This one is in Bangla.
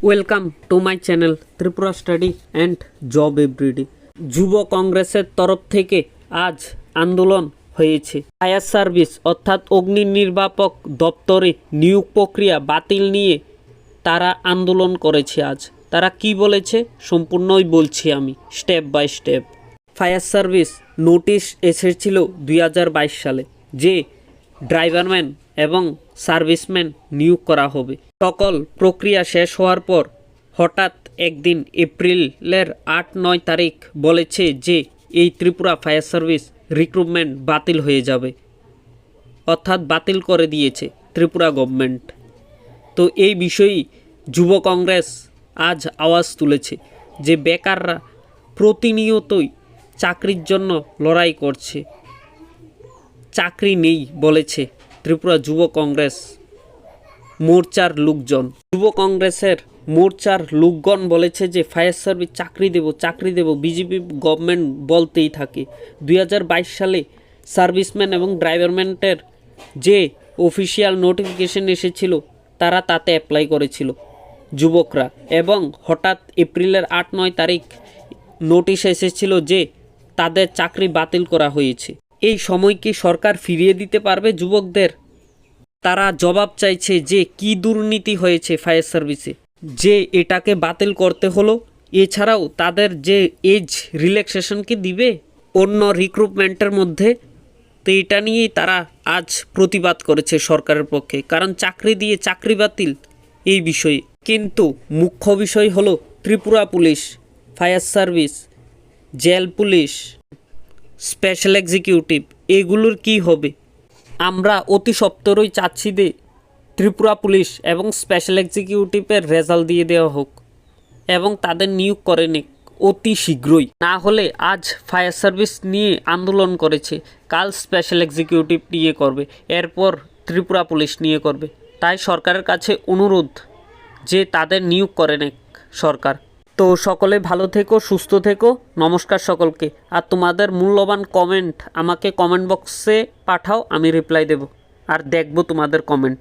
Welcome to my channel Tripura study and job everyday. যুব কংগ্রেসের তরফ থেকে আজ আন্দোলন হয়েছে। ফায়ার সার্ভিস অর্থাৎ অগ্নি নির্বাপক দপ্তরে নিয়োগ প্রক্রিয়া বাতিল নিয়ে তারা আন্দোলন করেছে। আজ তারা কি বলেছে সম্পূর্ণই বলছি আমি step by step. Fire service notice এসেছিল 2022 সালে যে ড্রাইভারম্যান এবং সার্ভিসম্যান নিয়োগ করা হবে। সকল প্রক্রিয়া শেষ হওয়ার পর হঠাৎ একদিন এপ্রিলের 8-9 তারিখ বলেছে যে এই ত্রিপুরা ফায়ার সার্ভিস রিক্রুটমেন্ট বাতিল হয়ে যাবে, অর্থাৎ বাতিল করে দিয়েছে ত্রিপুরা গভর্নমেন্ট। তো এই বিষয়ে যুব কংগ্রেস আজ আওয়াজ তুলেছে যে বেকাররা প্রতিনিয়তই চাকরির জন্য লড়াই করছে, চাকরি নেই বলেছে ত্রিপুরা যুব কংগ্রেস মোর্চার লোকজন। যুব কংগ্রেসের মোর্চার লোকগণ বলেছে যে ফায়ার সার্ভিস চাকরি দেব বিজেপি গভর্নমেন্ট বলতেই থাকে। 2022 সালে সার্ভিসম্যান এবং ড্রাইভারম্যানের যে অফিসিয়াল নোটিফিকেশন এসেছিল তারা তাতে অ্যাপ্লাই করেছিল যুবকরা, এবং হঠাৎ এপ্রিলের 8-9 তারিখ নোটিশ এসেছিল যে তাদের চাকরি বাতিল করা হয়েছে। এই সময় কি সরকার ফিরিয়ে দিতে পারবে যুবকদের? তারা জবাব চাইছে যে কি দুর্নীতি হয়েছে ফায়ার সার্ভিসে যে এটাকে বাতিল করতে হলো। এছাড়াও তাদের যে এজ রিল্যাক্সেশন কি দিবে অন্য রিক্রুটমেন্টের মধ্যে? তো এটা নিয়েই তারা আজ প্রতিবাদ করেছে সরকারের পক্ষে, কারণ চাকরি দিয়ে চাকরি বাতিল এই বিষয়ে। কিন্তু মুখ্য বিষয় হলো Tripura police, fire service, jail police, special executive এগুলোর কি হবে? আমরা অতি সত্বরই চাচ্ছি যে ত্রিপুরা পুলিশ এবং স্পেশাল এক্সিকিউটিভের রেজাল্ট দিয়ে দেওয়া হোক এবং তাদের নিয়োগ করে নিক অতি শীঘ্রই। না হলে আজ ফায়ার সার্ভিস নিয়ে আন্দোলন করেছে, কাল স্পেশাল এক্সিকিউটিভ নিয়ে করবে, এরপর ত্রিপুরা পুলিশ নিয়ে করবে। তাই সরকারের কাছে অনুরোধ যে তাদের নিয়োগ করে নিক সরকার। তো সকলে ভালো থেকো, সুস্থ থেকো, নমস্কার সকলকে। আর তোমাদের মূল্যবান কমেন্ট আমাকে কমেন্ট বক্সে পাঠাও, আমি রিপ্লাই দেব আর দেখব তোমাদের কমেন্ট।